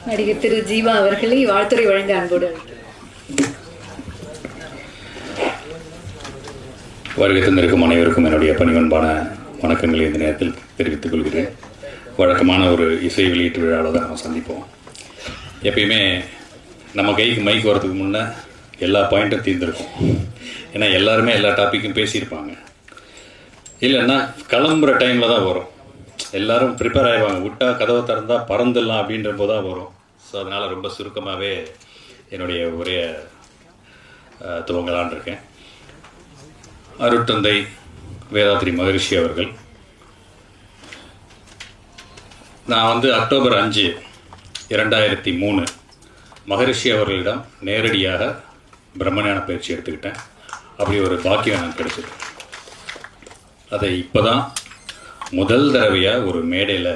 நடிகர் திரு ஜீவா அவர்களை வாழ்த்துரை வழங்க அன்போடு வருகை தந்திருக்கும் அனைவருக்கும் என்னுடைய பணிவன்பான வணக்கங்களை இந்த நேரத்தில் தெரிவித்துக் கொள்கிறேன். வழக்கமான ஒரு இசை வெளியீட்டு விழாவில் தான் நம்ம சந்திப்போம். எப்பயுமே நம்ம கைக்கு மைக் வரதுக்கு முன்னே எல்லா பாயிண்ட்டும் தீர்ந்துருக்கும். ஏன்னா எல்லாருமே எல்லா டாப்பிக்கும் பேசியிருப்பாங்க. இல்லைன்னா கிளம்புற டைமில் தான் வரும். எல்லோரும் ப்ரிப்பேர் ஆகிடுவாங்க. விட்டால் கதவை திறந்தால் பறந்துடலாம் அப்படின்ற போது தான் வரும். ஸோ அதனால் ரொம்ப சுருக்கமாகவே என்னுடைய உரையை துவங்கலான் இருக்கேன். அருட்தந்தை வேதாத்ரி மகரிஷி அவர்கள், நான் அக்டோபர் 5, 2003 மகரிஷி அவர்களிடம் நேரடியாக பிரம்மஞான பயிற்சி எடுத்துக்கிட்டேன். அப்படி ஒரு பாக்கியம் எனக்கு கிடைச்சது. அதை இப்போ தான் முதல் தடவையாக ஒரு மேடையில்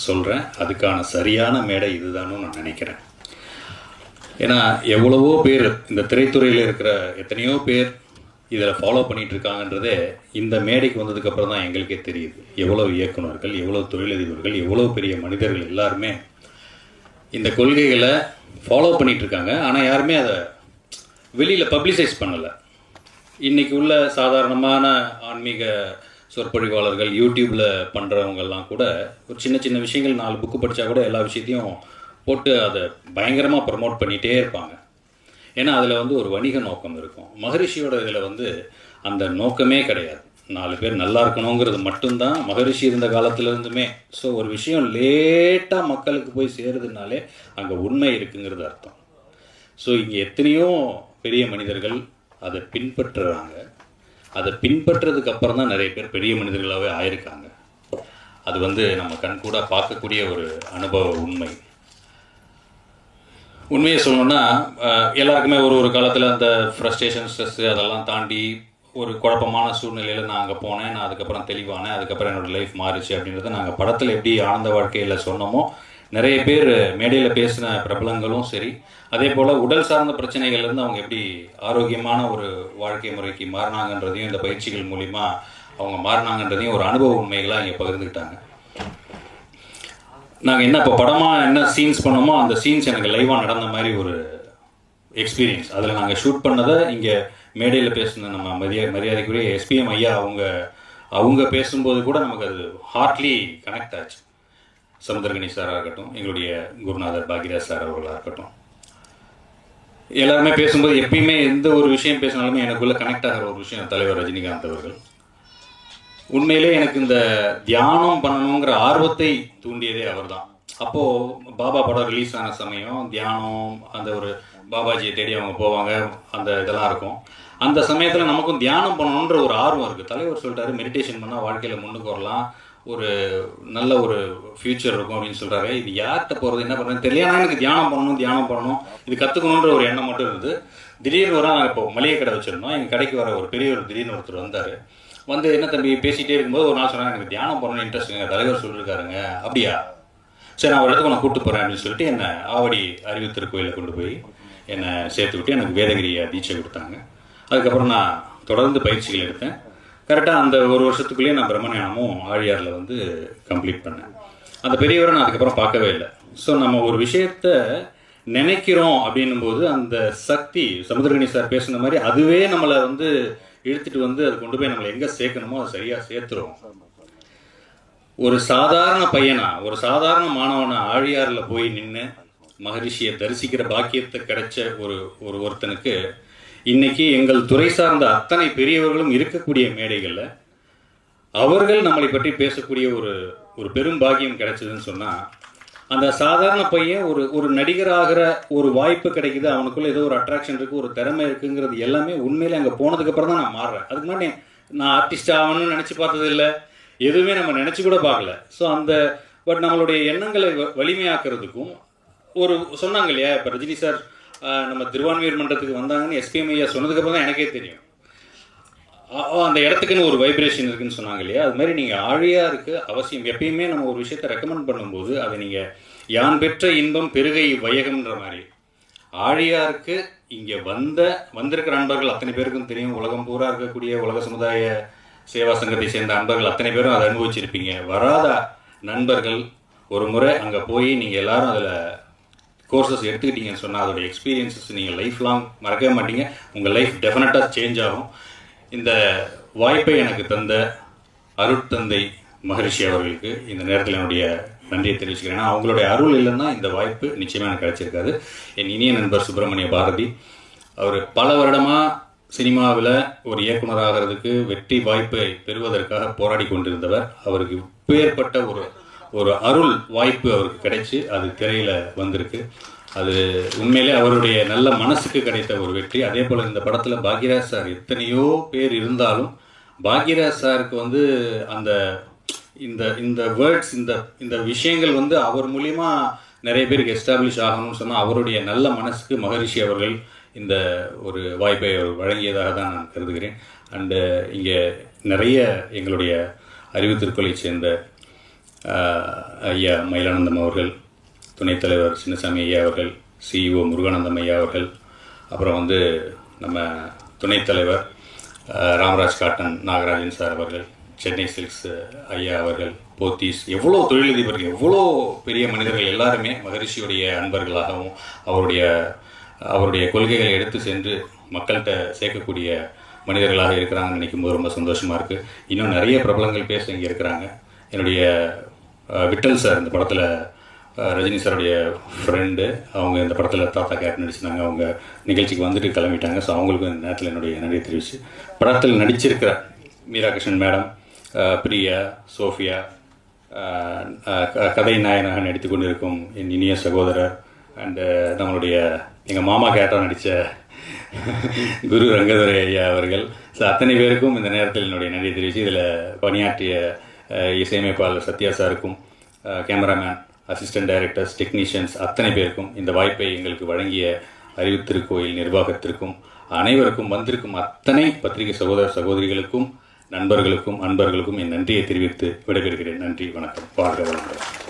சொல்கிறேன். அதுக்கான சரியான மேடை இதுதான்னு நான் நினைக்கிறேன். ஏன்னா எவ்வளவோ பேர் இந்த திரைத்துறையில் இருக்கிற எத்தனையோ பேர் இதில் ஃபாலோ பண்ணிகிட்ருக்காங்கன்றதே இந்த மேடைக்கு வந்ததுக்கப்புறம் தான் எங்களுக்கே தெரியுது. எவ்வளோ இயக்குநர்கள், எவ்வளோ தொழிலதிபர்கள், எவ்வளோ பெரிய மனிதர்கள் எல்லாருமே இந்த கொள்கைகளை ஃபாலோ பண்ணிகிட்ருக்காங்க. ஆனால் யாருமே அதை வெளியில் பப்ளிசைஸ் பண்ணலை. இன்றைக்கி உள்ள சாதாரணமான ஆன்மீக சொற்பொழிவாளர்கள், யூடியூப்பில் பண்ணுறவங்கெல்லாம் கூட ஒரு சின்ன சின்ன விஷயங்கள் 4 புக்கு படித்தா கூட எல்லா விஷயத்தையும் போட்டு அதை பயங்கரமாக ப்ரமோட் பண்ணிகிட்டே இருப்பாங்க. ஏன்னா அதில் ஒரு வணிக நோக்கம் இருக்கும். மகரிஷியோட இதில் அந்த நோக்கமே கிடையாது. 4 பேர் நல்லா இருக்கணுங்கிறது மட்டும்தான் மகரிஷி இருந்த காலத்துலேருந்துமே. ஸோ ஒரு விஷயம் லேட்டாக மக்களுக்கு போய் சேருதுனாலே அங்கே உண்மை இருக்குங்கிறது அர்த்தம். ஸோ இங்கே எத்தனையோ பெரிய மனிதர்கள் அதை பின்பற்றுறாங்க. அதை பின்பற்றதுக்கு அப்புறம் தான் நிறைய பேர் பெரிய மனிதர்களாகவே ஆயிருக்காங்க. அது நம்ம கண்கூட பார்க்கக்கூடிய ஒரு அனுபவ உண்மை. உண்மையை சொல்லணும்னா எல்லாருக்குமே ஒரு காலத்தில் அந்த ஃப்ரஸ்ட்ரேஷன், ஸ்ட்ரெஸ்ஸு அதெல்லாம் தாண்டி ஒரு குழப்பமான சூழ்நிலையில் நான் அங்கே போனேன். நான் அதுக்கப்புறம் தெளிவானேன். அதுக்கப்புறம் என்னோடய லைஃப் மாறிச்சு அப்படின்றத நாங்கள் படத்தில் எப்படி ஆனந்த வாழ்க்கையில் சொன்னோமோ, நிறைய பேர் மேடையில் பேசின பிரபலங்களும் சரி, அதே போல் உடல் சார்ந்த பிரச்சனைகள்லேருந்து அவங்க எப்படி ஆரோக்கியமான ஒரு வாழ்க்கை முறைக்கு மாறினாங்கன்றதையும் இந்த பயிற்சிகள் மூலிமா அவங்க மாறினாங்கன்றதையும் ஒரு அனுபவ உண்மைகளாக இங்கே பகிர்ந்துக்கிட்டாங்க. நாங்கள் என்ன இப்போ படமாக என்ன சீன்ஸ் பண்ணோமோ அந்த சீன்ஸ் எனக்கு லைவாக நடந்த மாதிரி ஒரு எக்ஸ்பீரியன்ஸ். அதில் நாங்கள் ஷூட் பண்ணதை இங்கே மேடையில் பேசின நம்ம மரியாதைக்குரிய எஸ்பிஎம் ஐயா அவங்க பேசும்போது கூட நமக்கு அது ஹார்ட்லி கனெக்ட் ஆச்சு. சமுத்திரகனி சாராக இருக்கட்டும், எங்களுடைய குருநாதர் பாக்யராஜ் சார் அவர்களாக இருக்கட்டும், எல்லாருமே பேசும்போது எப்பயுமே எந்த ஒரு விஷயம் பேசினாலுமே எனக்குள்ளே கனெக்ட் ஆகிற ஒரு விஷயம் தலைவர் ரஜினிகாந்த் அவர்கள். உண்மையிலே எனக்கு இந்த தியானம் பண்ணணுங்கிற ஆர்வத்தை தூண்டியதே அவர் தான். அப்போது பாபா படம் ரிலீஸ் ஆன சமயம் தியானம், அந்த ஒரு பாபாஜியை தேடி அவங்க போவாங்க, அந்த இதெல்லாம் இருக்கும். அந்த சமயத்தில் நமக்கும் தியானம் பண்ணணுன்ற ஒரு ஆர்வம் இருக்குது. தலைவர் சொல்லிட்டாரு, மெடிடேஷன் பண்ணால் வாழ்க்கையில் முன்னுக்கு வரலாம், ஒரு நல்ல ஒரு ஃப்யூச்சர் இருக்கும் அப்படின்னு சொல்கிறாரு. இது யார்கிட்ட போகிறது, என்ன பண்ணுறது தெரியல. ஆனால் எனக்கு தியானம் பண்ணணும், இது கற்றுக்கணுன்ற ஒரு எண்ணம் மட்டும் இருந்தது. திடீர்னு நாங்கள் இப்போ மளிகை கடை வச்சுருந்தோம். எங்கள் கடைக்கு வர ஒரு பெரியவர் திடீர்னு ஒருத்தர் வந்தார். என்ன தம்பி பேசிகிட்டே இருக்கும்போது ஒரு நாள் சொன்னாங்க, எனக்கு தியானம் பண்ணணும்னு இன்ட்ரெஸ்ட்டுங்க, தலைவர் சொல்லியிருக்காருங்க. அப்படியா, சரி நான் ஒரு இடத்துக்கு நான் கூப்பிட்டு போகிறேன் அப்படின்னு சொல்லிட்டு என்னை ஆவடி அறிவு திருக்கோயிலில் கொண்டு போய் என்னை சேர்த்து விட்டு எனக்கு வேதகிரியை தீட்சை கொடுத்தாங்க. அதுக்கப்புறம் நான் தொடர்ந்து பயிற்சிகள் எடுத்தேன். கரெக்டாக அந்த ஒரு வருஷத்துக்குள்ளேயே நான் பிரம்மஞானமும் ஆழியாரில் கம்ப்ளீட் பண்ணேன். அந்த பெரியவரை நான் அதுக்கப்புறம் பார்க்கவே இல்லை. ஸோ நம்ம ஒரு விஷயத்த நினைக்கிறோம் அப்படின்னும் போது அந்த சக்தி, சமுத்திரகனி சார் பேசுன மாதிரி, அதுவே நம்மளை இழுத்துட்டு அது கொண்டு போய் நம்மளை எங்கே சேர்க்கணுமோ அதை சரியாக சேர்த்துரும். ஒரு சாதாரண பையனா, ஒரு சாதாரண மாணவனா ஆழியாரில் போய் நின்று மகரிஷியை தரிசிக்கிற பாக்கியத்தை கிடைச்ச ஒருத்தனுக்கு இன்னைக்கு எங்கள் துறை சார்ந்த அத்தனை பெரியவர்களும் இருக்கக்கூடிய மேடைகளில் அவர்கள் நம்மளை பற்றி பேசக்கூடிய ஒரு பெரும் பாக்கியம் கிடைச்சதுன்னு சொன்னால், அந்த சாதாரண பையன் ஒரு நடிகராகிற ஒரு வாய்ப்பு கிடைக்குது, அவனுக்குள்ள ஏதோ ஒரு அட்ராக்ஷன் இருக்குது, ஒரு திறமை இருக்குங்கிறது எல்லாமே உண்மையிலே அங்கே போனதுக்கப்புறம் தான் நான் மாறுறேன். அதுக்கு முன்னாடி நான் ஆர்டிஸ்ட் ஆகணும்னு நினச்சி பார்த்தது இல்லை, எதுவுமே நம்ம நினச்சி கூட பார்க்கல. ஸோ பட் நம்மளுடைய எண்ணங்களை வலிமையாக்குறதுக்கும் சொன்னாங்க இல்லையா, இப்போ ரஜினி சார் நம்ம திருவான்மியூர் மன்றத்துக்கு வந்தாங்கன்னு எஸ்பிஎம் ஐயா சொன்னதுக்கப்புறம் தான் எனக்கே தெரியும் அந்த இடத்துக்குன்னு ஒரு வைப்ரேஷன் இருக்குன்னு சொன்னாங்க இல்லையா. அது மாதிரி நீங்கள் ஆழியாருக்கு அவசியம். எப்பயுமே நம்ம ஒரு விஷயத்தை ரெக்கமெண்ட் பண்ணும்போது அதை நீங்கள் யான் பெற்ற இன்பம் பெருகை வையகம்ன்ற மாதிரி ஆழியாருக்கு இங்கே வந்திருக்கிற நண்பர்கள் அத்தனை பேருக்கும் தெரியும். உலகம் பூரா இருக்கக்கூடிய உலக சமுதாய சேவா சங்கத்தை சேர்ந்த நண்பர்கள் அத்தனை பேரும் அதை அனுபவிச்சிருப்பீங்க. வராத நண்பர்கள் ஒரு முறை அங்கே போய் நீங்கள் எல்லாரும் அதில் கோர்சஸ் எடுத்துக்கிட்டீங்கன்னு சொன்னால் அதோட எக்ஸ்பீரியன்ஸஸ் நீங்கள் லைஃப் லாங் மறக்கவே மாட்டீங்க. உங்கள் லைஃப் டெஃபினட்டாக சேஞ்ச் ஆகும். இந்த வாய்ப்பை எனக்கு தந்த அருட்தந்தை மகரிஷி அவர்களுக்கு இந்த நேரத்தில் என்னுடைய நன்றியை தெரிவிச்சுக்கிறேன். ஏன்னா அவங்களுடைய அருள் இல்லைன்னா இந்த வாய்ப்பு நிச்சயமாக எனக்கு கிடைச்சிருக்காது. என் இனிய நண்பர் சுப்பிரமணிய பாரதி, அவர் பல வருடமாக சினிமாவில் ஒரு இயக்குனராகிறதுக்கு வெற்றி வாய்ப்பை பெறுவதற்காக போராடி கொண்டிருந்தவர். அவருக்கு இப்பேற்பட்ட ஒரு அருள் வாய்ப்பு அவருக்கு கிடைச்சி அது திரையில் வந்திருக்கு. அது உண்மையிலே அவருடைய நல்ல மனசுக்கு கிடைத்த ஒரு வெற்றி. அதே போல் இந்த படத்தில் பாக்யராஜ் சார் எத்தனையோ பேர் இருந்தாலும் பாக்யராஜ் சாருக்கு வந்து அந்த இந்த வேர்ட்ஸ் இந்த விஷயங்கள் வந்து அவர் மூலிமா நிறைய பேருக்கு எஸ்டாப்ளிஷ் ஆகணும்னு சொன்னால் அவருடைய நல்ல மனசுக்கு மகரிஷி அவர்கள் இந்த ஒரு வாய்ப்பை அவர் வழங்கியதாக தான் நான் கருதுகிறேன். அண்டு இங்கே நிறைய எங்களுடைய அறிவு திருக்கோளை சேர்ந்த ஐயா மயிலானந்தம் அவர்கள், துணைத் தலைவர் சின்னசாமி ஐயா அவர்கள், சிஇஓ முருகானந்தம் ஐயா அவர்கள், அப்புறம் வந்து நம்ம துணைத் தலைவர் ராமராஜ் காட்டன் நாகராஜன் சார் அவர்கள், சென்னை சில்க்ஸ் ஐயா அவர்கள், போத்தீஸ், எவ்வளோ தொழிலதிபர்கள், எவ்வளோ பெரிய மனிதர்கள் எல்லாருமே மகரிஷியுடைய அன்பர்களாகவும் அவருடைய கொள்கைகளை எடுத்து சென்று மக்கள்கிட்ட சேர்க்கக்கூடிய மனிதர்களாக இருக்கிறாங்கன்னு நினைக்கும் போது ரொம்ப சந்தோஷமாக இருக்குது. இன்னும் நிறைய பிரபலங்கள் பேச இங்கே இருக்கிறாங்க. என்னுடைய விட்டல் சார் இந்த படத்தில் ரஜினி சாருடைய ஃப்ரெண்டு, அவங்க இந்த படத்தில் தாத்தா கேரக்டர் நடிச்சிருந்தாங்க. அவங்க நிகழ்ச்சிக்கு வந்துட்டு கிளம்பிட்டாங்க. ஸோ அவங்களுக்கும் இந்த நேரத்தில் என்னுடைய நன்றி தெரிவிச்சு, படத்தில் நடிச்சிருக்கிற மீரா கிருஷ்ணன் மேடம், பிரியா, சோஃபியா, கதை நாயனாக நடித்து கொண்டிருக்கும் என் இனிய சகோதரர், அண்டு நம்மளுடைய எங்கள் மாமா கேரக்டர் நடித்த குரு ரங்கதுரை ஐயா அவர்கள். ஸோ அத்தனை பேருக்கும் இந்த நேரத்தில் என்னுடைய நன்றி தெரிவித்து, இதில் பணியாற்றிய இசையமைப்பாளர் சத்யா சாருக்கும், கேமராமேன், அசிஸ்டன்ட் டைரக்டர்ஸ், டெக்னீஷியன்ஸ் அத்தனை பேருக்கும், இந்த வாய்ப்பை எங்களுக்கு வழங்கிய அறிவு திருக்கோயில் நிர்வாகத்திற்கும், அனைவருக்கும் வந்திருக்கும் அத்தனை பத்திரிகை சகோதர சகோதரிகளுக்கும், நண்பர்களுக்கும், அன்பர்களுக்கும் என் நன்றியை தெரிவித்து விடைபெறுகிறேன். நன்றி, வணக்கம், வாழ்க வளமுடன்.